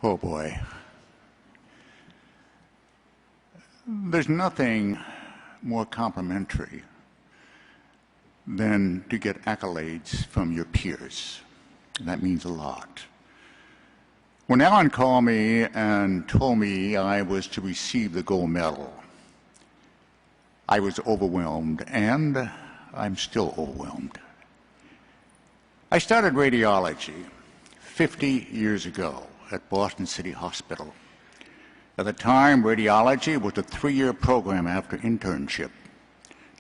Oh boy. There's nothing more complimentary than to get accolades from your peers. And that means a lot. When Alan called me and told me I was to receive the gold medal, I was overwhelmed, and I'm still overwhelmed. I started radiology 50 years ago at Boston City Hospital. At the time, radiology was a 3-year program after internship,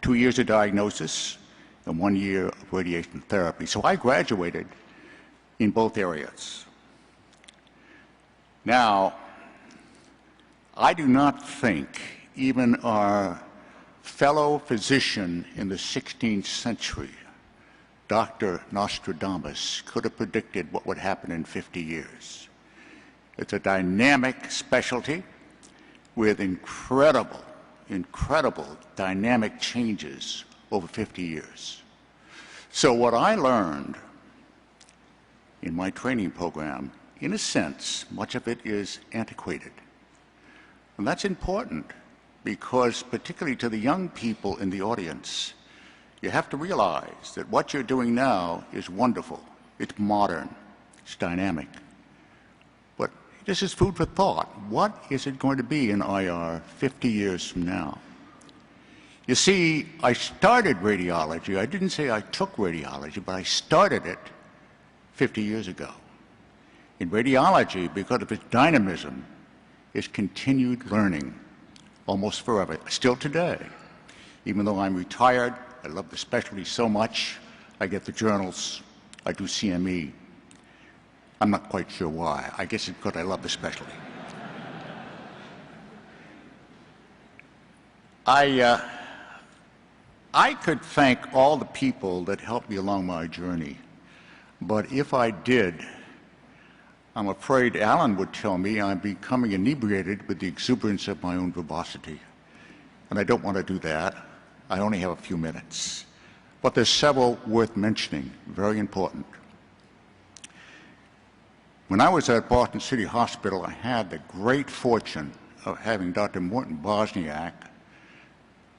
2 years of diagnosis and 1 year of radiation therapy. So I graduated in both areas. Now, I do not think even our fellow physician in the 16th century, Dr. Nostradamus, could have predicted what would happen in 50 years. It's a dynamic specialty with incredible dynamic changes over 50 years. So what I learned in my training program, in a sense, much of it is antiquated. And that's important because, particularly to the young people in the audience, you have to realize that what you're doing now is wonderful, it's modern, it's dynamic. But this is food for thought. What is it going to be in IR 50 years from now? You see, I started radiology. I didn't say I took radiology, but I started it 50 years ago. In radiology, because of its dynamism, is continued learning almost forever, still today. Even though I'm retired, I love the specialty so much, I get the journals, I do CME. I'm not quite sure why. I guess it's because I love the specialty. I could thank all the people that helped me along my journey, but if I did, I'm afraid Alan would tell me I'm becoming inebriated with the exuberance of my own verbosity. And I don't want to do that. I only have a few minutes. But there's several worth mentioning, very important. When I was at Boston City Hospital, I had the great fortune of having Dr. Morton Bosniak,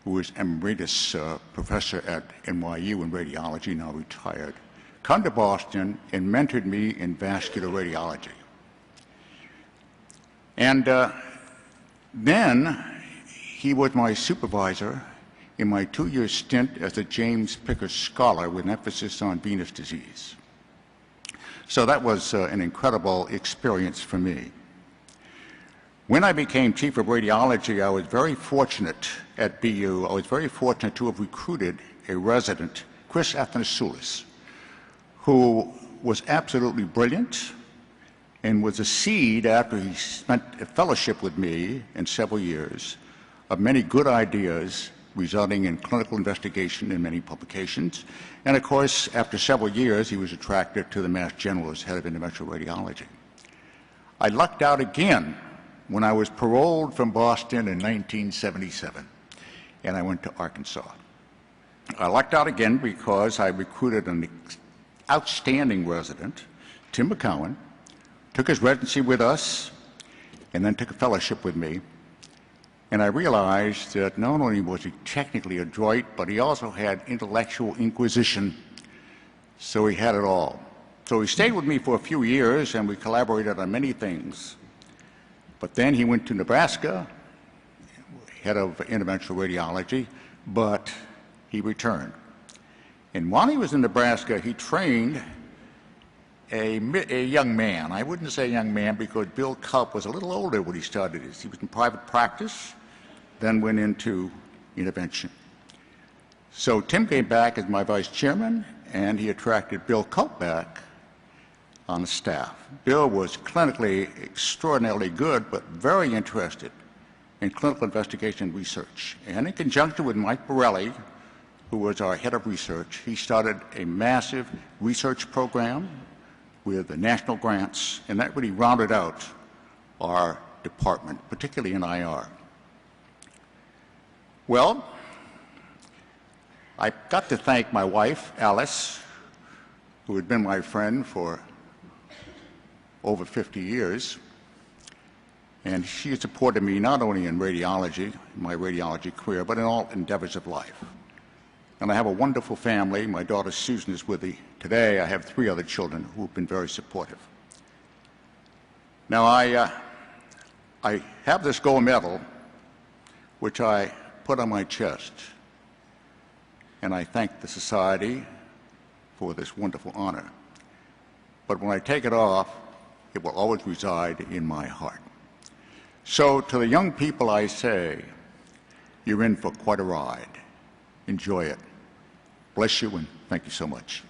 who is emeritus professor at NYU in radiology, now retired, come to Boston and mentored me in vascular radiology. And then he was my supervisor in my 2-year stint as a James Picker Scholar with an emphasis on venous disease. So that was an incredible experience for me. When I became chief of radiology, I was very fortunate at BU. I was very fortunate to have recruited a resident, Chris Athanasoulis, who was absolutely brilliant and was a seed after he spent a fellowship with me in several years of many good ideas resulting in clinical investigation in many publications. And of course, after several years, he was attracted to the Mass General as head of interventional radiology. I lucked out again when I was paroled from Boston in 1977, and I went to Arkansas. I lucked out again because I recruited an outstanding resident, Tim McCowan, took his residency with us, and then took a fellowship with me. And I realized that not only was he technically adroit, but he also had intellectual inquisition, so he had it all. So he stayed with me for a few years, and we collaborated on many things. But then he went to Nebraska, head of interventional radiology, but he returned. And while he was in Nebraska, he trained a young man. I wouldn't say young man because Bill Culp was a little older when he started this. He was in private practice, then went into intervention. So Tim came back as my vice chairman, and he attracted Bill Culp back on the staff. Bill was clinically extraordinarily good, but very interested in clinical investigation and research. And in conjunction with Mike Borelli, who was our head of research, he started a massive research program with the national grants, and that really rounded out our department, particularly in IR. Well, I got to thank my wife, Alice, who had been my friend for over 50 years, And she has supported me not only in radiology, my radiology career, but in all endeavors of life. And I have a wonderful family. My daughter Susan is with me today. I have 3 other children who have been very supportive. Now, I have this gold medal, which I put on my chest, and I thank the society for this wonderful honor. But when I take it off, it will always reside in my heart. So to the young people I say, you're in for quite a ride. Enjoy it. Bless you, and thank you so much.